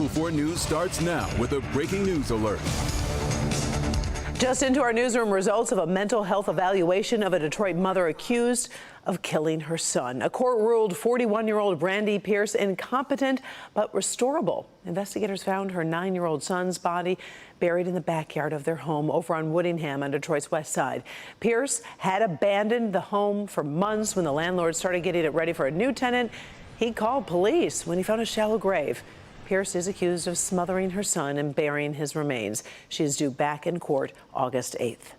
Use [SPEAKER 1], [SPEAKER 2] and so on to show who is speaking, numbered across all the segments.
[SPEAKER 1] Channel 4 News starts now with a breaking news alert.
[SPEAKER 2] Just into our newsroom, results of a mental health evaluation of a Detroit mother accused of killing her son. A court ruled 41-year-old Brandy Pierce incompetent but restorable. Investigators found her 9-year-old son's body buried in the backyard of their home over on Woodingham on Detroit's west side. Pierce had abandoned the home for months. When the landlord started getting it ready for a new tenant, he called police when he found a shallow grave. Pierce is accused of smothering her son and burying his remains. She is due back in court August 8th.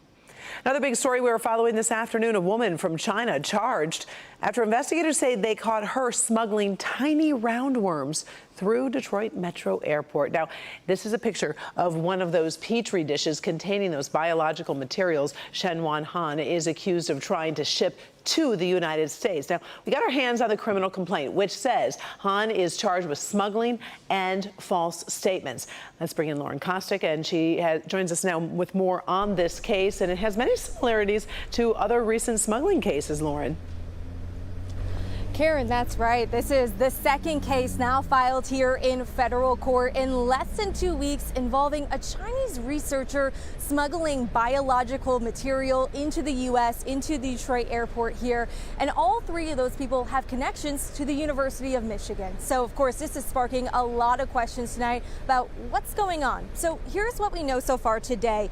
[SPEAKER 2] Another big story we are following this afternoon, a woman from China charged after investigators say they caught her smuggling tiny roundworms through Detroit Metro Airport. Now, this is a picture of one of those petri dishes containing those biological materials Shenwan Han is accused of trying to ship to the United States. Now, we got our hands on the criminal complaint, which says Han is charged with smuggling and false statements. Let's bring in Lauren Kostick, and she joins us now with more on this case, and it has many similarities to other recent smuggling cases, Lauren.
[SPEAKER 3] Karen, that's right. This is the second case now filed here in federal court in less than 2 weeks involving a Chinese researcher smuggling biological material into the U.S., into the Detroit airport here. And all three of those people have connections to the University of Michigan. So, of course, this is sparking a lot of questions tonight about what's going on. So here's what we know so far today.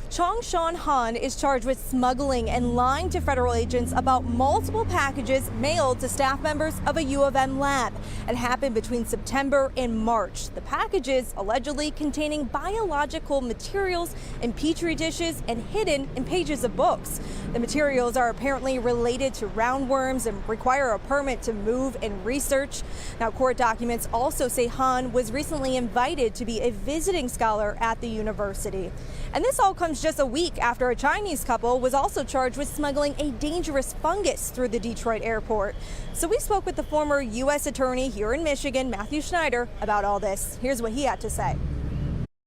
[SPEAKER 3] Shen Han is charged with smuggling and lying to federal agents about multiple packages mailed to staff members of a U of M lab. It happened between September and March. The packages allegedly containing biological materials in petri dishes and hidden in pages of books. The materials are apparently related to roundworms and require a permit to move and research. Now, court documents also say Han was recently invited to be a visiting scholar at the university. And this all comes just a week after a Chinese couple was also charged with smuggling a dangerous fungus through the Detroit airport. So we spoke with the former U.S. attorney here in Michigan, Matthew Schneider, about all this. Here's what he had to say.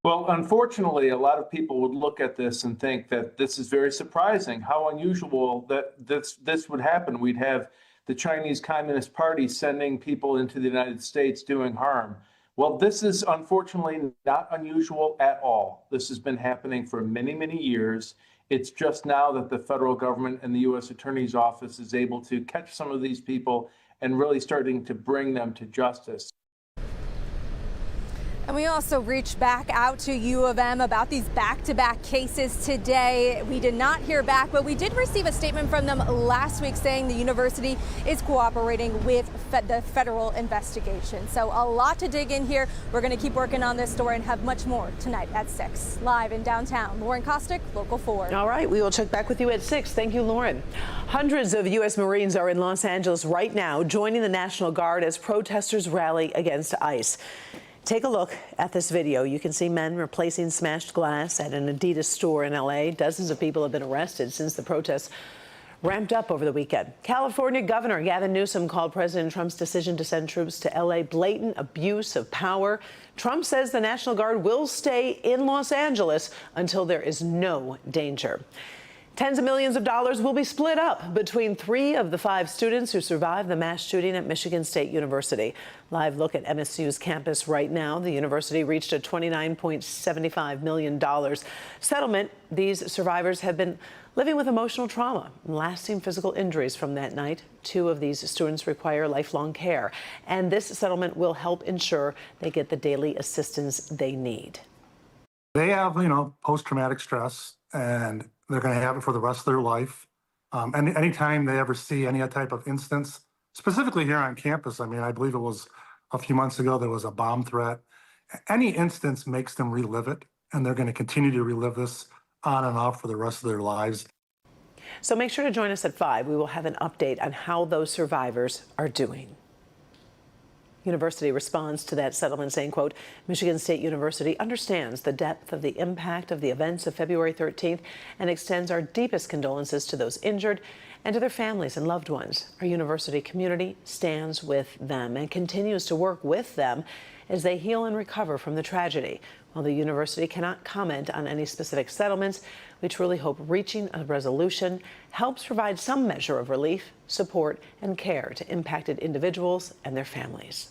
[SPEAKER 4] Well, unfortunately, a lot of people would look at this and think that this is very surprising, how unusual that this would happen. We'd have the Chinese Communist Party sending people into the United States doing harm. Well, this is unfortunately not unusual at all. This has been happening for many, many years. It's just now that the federal government and the U.S. Attorney's Office is able to catch some of these people and really starting to bring them to justice.
[SPEAKER 3] And we also reached back out to U of M about these back-to-back cases today. We did not hear back, but we did receive a statement from them last week saying the university is cooperating with the federal investigation. So a lot to dig in here. We're going to keep working on this story and have much more tonight at 6. Live in downtown, Lauren Kostick, Local 4.
[SPEAKER 2] All right, we will check back with you at 6. Thank you, Lauren. Hundreds of U.S. Marines are in Los Angeles right now, joining the National Guard as protesters rally against ICE. Take a look at this video. You can see men replacing smashed glass at an Adidas store in L.A. Dozens of people have been arrested since the protests ramped up over the weekend. California Governor Gavin Newsom called President Trump's decision to send troops to L.A. blatant abuse of power. Trump says the National Guard will stay in Los Angeles until there is no danger. Tens of millions of dollars will be split up between 3 of the 5 students who survived the mass shooting at Michigan State University. Live look at MSU's campus right now. The university reached a $29.75 million settlement. These survivors have been living with emotional trauma and lasting physical injuries from that night. 2 of these students require lifelong care, and this settlement will help ensure they get the daily assistance they need.
[SPEAKER 5] They have, post-traumatic stress, and they're going to have it for the rest of their life. And anytime they ever see any type of instance, specifically here on campus, I believe it was a few months ago, there was a bomb threat. Any instance makes them relive it, and they're going to continue to relive this on and off for the rest of their lives.
[SPEAKER 2] So make sure to join us at 5. We will have an update on how those survivors are doing. University responds to that settlement saying, quote, Michigan State University understands the depth of the impact of the events of February 13th and extends our deepest condolences to those injured and to their families and loved ones. Our university community stands with them and continues to work with them as they heal and recover from the tragedy. While the university cannot comment on any specific settlements, we truly hope reaching a resolution helps provide some measure of relief, support, and care to impacted individuals and their families.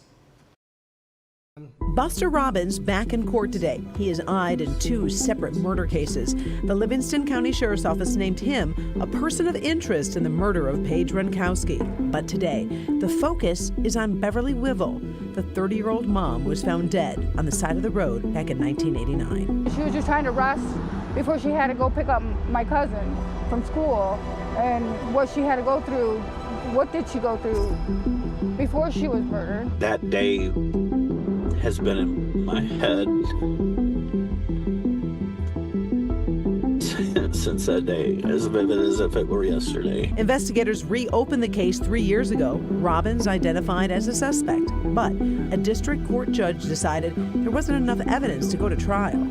[SPEAKER 2] Buster Robbins back in court today. He is eyed in 2 separate murder cases. The Livingston County Sheriff's Office named him a person of interest in the murder of Paige Runkowski. But today, the focus is on Beverly Wivel. The 30-year-old mom was found dead on the side of the road back in 1989.
[SPEAKER 6] She was just trying to rush before she had to go pick up my cousin from school, and what she had to go through, what did she go through before she was murdered.
[SPEAKER 7] That day has been in my head since that day, as vivid as if it were yesterday.
[SPEAKER 2] Investigators reopened the case 3 years ago. Robbins identified as a suspect, but a district court judge decided there wasn't enough evidence to go to trial.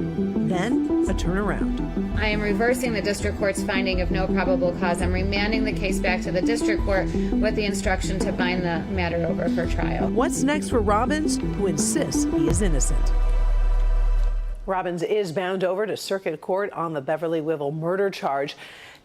[SPEAKER 2] Then a turnaround.
[SPEAKER 8] I am reversing the district court's finding of no probable cause. I'm remanding the case back to the district court with the instruction to bind the matter over for trial.
[SPEAKER 2] What's next for Robbins, who insists he is innocent? Robbins is bound over to circuit court on the Beverly Wivel murder charge.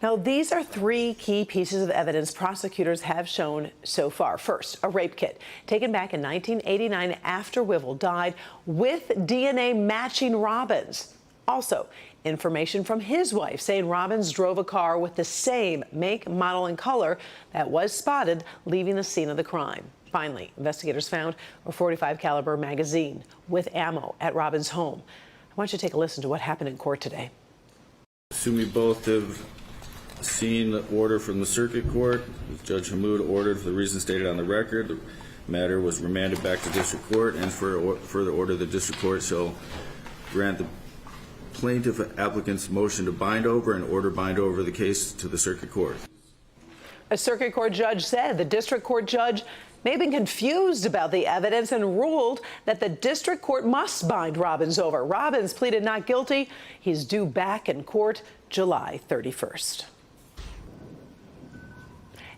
[SPEAKER 2] Now, these are 3 key pieces of evidence prosecutors have shown so far. First, a rape kit taken back in 1989 after Wivel died with DNA matching Robbins. Also, information from his wife saying Robbins drove a car with the same make, model, and color that was spotted leaving the scene of the crime. Finally, investigators found a .45 caliber magazine with ammo at Robbins' home. I want you to take a listen to what happened in court today.
[SPEAKER 9] Assume we both have seen the order from the circuit court. Judge Hammoud ordered for the reasons stated on the record. The matter was remanded back to district court, and for further order, the district court shall grant the plaintiff applicant's motion to bind over and order bind over the case to the circuit court.
[SPEAKER 2] A circuit court judge said the district court judge may have been confused about the evidence and ruled that the district court must bind Robbins over. Robbins pleaded not guilty. He's due back in court July 31st.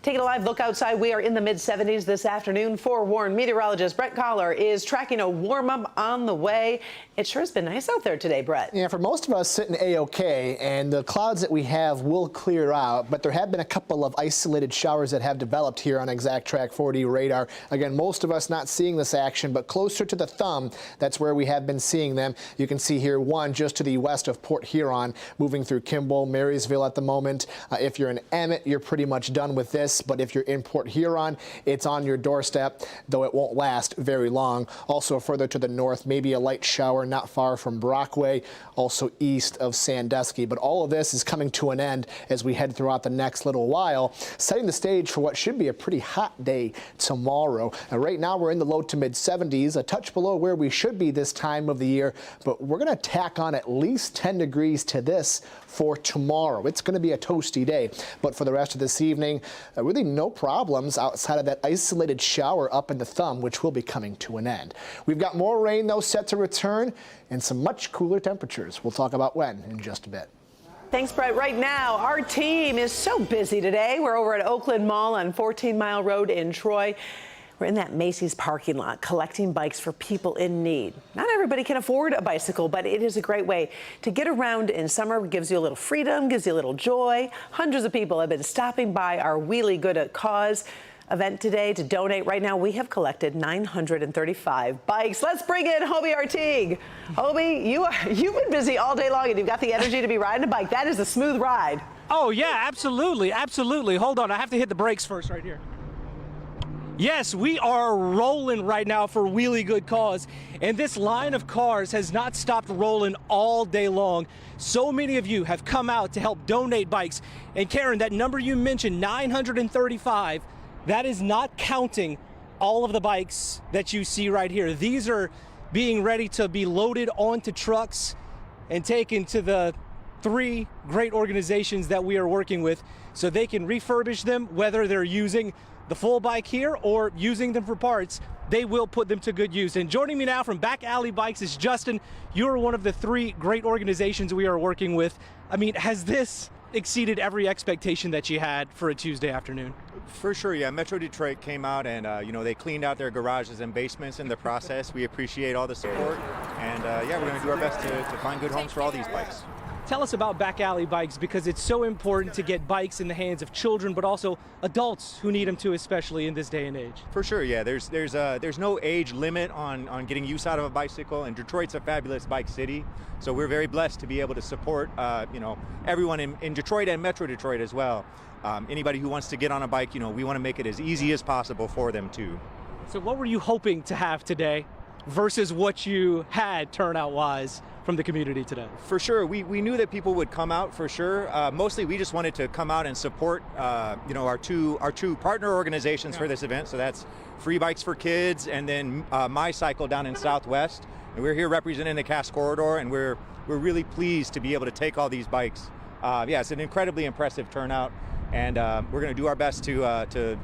[SPEAKER 2] Taking a live look outside, we are in the mid-70s this afternoon. Forewarned meteorologist Brett Collar is tracking a warm-up on the way. It sure has been nice out there today, Brett.
[SPEAKER 10] Yeah, for most of us sitting A-OK, and the clouds that we have will clear out, but there have been a couple of isolated showers that have developed here on Exact Track 4D radar. Again, most of us not seeing this action, but closer to the thumb, that's where we have been seeing them. You can see here one just to the west of Port Huron, moving through Kimball, Marysville at the moment. If you're in Emmett, you're pretty much done with this. But if you're in Port Huron, it's on your doorstep, though it won't last very long. Also further to the north, maybe a light shower not far from Brockway, also east of Sandusky. But all of this is coming to an end as we head throughout the next little while, setting the stage for what should be a pretty hot day tomorrow. And right now we're in the low to mid 70s, a touch below where we should be this time of the year, but we're going to tack on at least 10 degrees to this for tomorrow. It's going to be a toasty day, but for the rest of this evening, really no problems outside of that isolated shower up in the thumb, which will be coming to an end. We've got more rain, though, set to return and some much cooler temperatures. We'll talk about when in just a bit.
[SPEAKER 2] Thanks, Brett. Right now, our team is so busy today. We're over at Oakland Mall on 14 Mile Road in Troy. We're in that Macy's parking lot collecting bikes for people in need. Not everybody can afford a bicycle, but it is a great way to get around in summer. It gives you a little freedom, gives you a little joy. Hundreds of people have been stopping by our Wheelie Good Cause event today to donate. Right now, we have collected 935 bikes. Let's bring in Hobie Artigue. Hobie, you've been busy all day long and you've got the energy to be riding a bike. That is a smooth ride.
[SPEAKER 11] Oh, yeah, absolutely. Absolutely. Hold on. I have to hit the brakes first right here. Yes, we are rolling right now for Wheelie Good Cause, and this line of cars has not stopped rolling all day long. So many of you have come out to help donate bikes. And Karen, that number you mentioned, 935, that is not counting all of the bikes that you see right here. These are being ready to be loaded onto trucks and taken to the 3 great organizations that we are working with so they can refurbish them, whether they're using the full bike here or using them for parts. They will put them to good use. And joining me now from Back Alley Bikes is Justin. You're one of the 3 great organizations we are working with. I mean, has this exceeded every expectation that you had for a Tuesday afternoon?
[SPEAKER 12] For sure, yeah. Metro Detroit came out and, they cleaned out their garages and basements in the process. We appreciate all the support. And, yeah, we're going to do our best to find good homes for all these bikes.
[SPEAKER 11] Tell us about Back Alley Bikes, because it's so important to get bikes in the hands of children, but also adults who need them too, especially in this day and age.
[SPEAKER 12] For sure, yeah. There's no age limit on getting use out of a bicycle, and Detroit's a fabulous bike city. So we're very blessed to be able to support, everyone in Detroit and Metro Detroit as well. Anybody who wants to get on a bike, we want to make it as easy as possible for them too.
[SPEAKER 11] So what were you hoping to have today versus what you had turnout-wise from the community today?
[SPEAKER 12] For sure, we knew that people would come out for sure. Mostly, we just wanted to come out and support, our two partner organizations for this event. So that's Free Bikes for Kids and then My Cycle down in Southwest. And we're here representing the Cass Corridor, and we're really pleased to be able to take all these bikes. It's an incredibly impressive turnout, and we're going to do our best to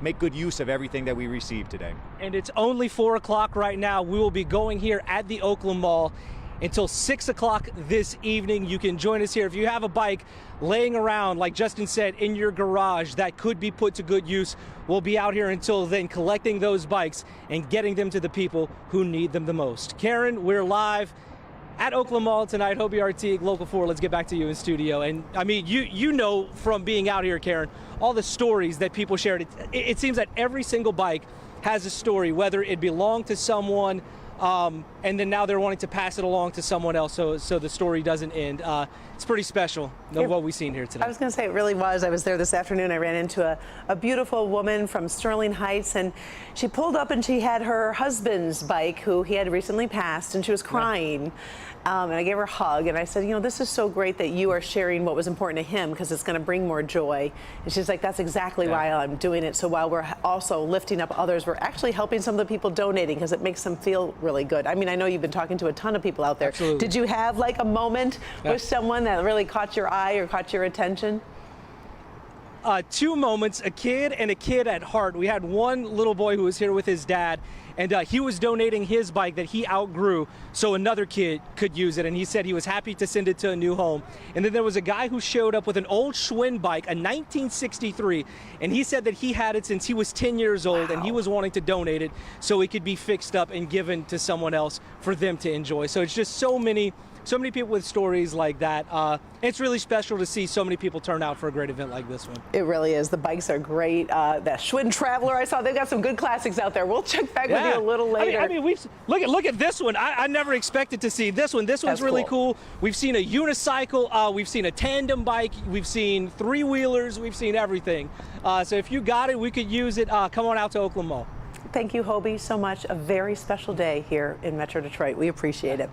[SPEAKER 12] make good use of everything that we received today.
[SPEAKER 11] And it's only 4 o'clock right now. We will be going here at the Oakland Mall until 6 o'clock this evening. You can join us here. If you have a bike laying around, like Justin said, in your garage that could be put to good use, we'll be out here until then collecting those bikes and getting them to the people who need them the most. Karen, we're live at Oakland Mall tonight. Hobie Artigue, Local 4. Let's get back to you in studio. And I mean, you know from being out here, Karen, all the stories that people shared. It seems that every single bike has a story, whether it belonged to someone, and then now they're wanting to pass it along to someone else, so the story doesn't end. It's pretty special, what we've seen here today.
[SPEAKER 2] I was going to say it really was. I was there this afternoon. I ran into a beautiful woman from Sterling Heights, and she pulled up and she had her husband's bike, who he had recently passed, and she was crying. And I gave her a hug, and I said, this is so great that you are sharing what was important to him, because it's going to bring more joy. And she's like, that's exactly why I'm doing it. So while we're also lifting up others, we're actually helping some of the people donating, because it makes them feel really good. I mean, I know you've been talking to a ton of people out there.
[SPEAKER 11] Absolutely.
[SPEAKER 2] Did you have like a moment with someone that really caught your eye or caught your attention?
[SPEAKER 11] Two moments, a kid and a kid at heart. We had one little boy who was here with his dad, and he was donating his bike that he outgrew so another kid could use it, and he said he was happy to send it to a new home. And then there was a guy who showed up with an old Schwinn bike, a 1963, and he said that he had it since he was 10 years old, and he was wanting to donate it so it could be fixed up and given to someone else for them to enjoy. So it's just so many people with stories like that. It's really special to see so many people turn out for a great event like this one.
[SPEAKER 2] It really is. The bikes are great. That Schwinn Traveler, I saw they've got some good classics out there. We'll check back with you a little later.
[SPEAKER 11] I mean, look at this one. I never expected to see this one. This one's really cool. We've seen a unicycle. We've seen a tandem bike. We've seen three-wheelers. We've seen everything. So if you got it, we could use it. Come on out to Oakland Mall.
[SPEAKER 2] Thank you, Hobie, so much. A very special day here in Metro Detroit. We appreciate it.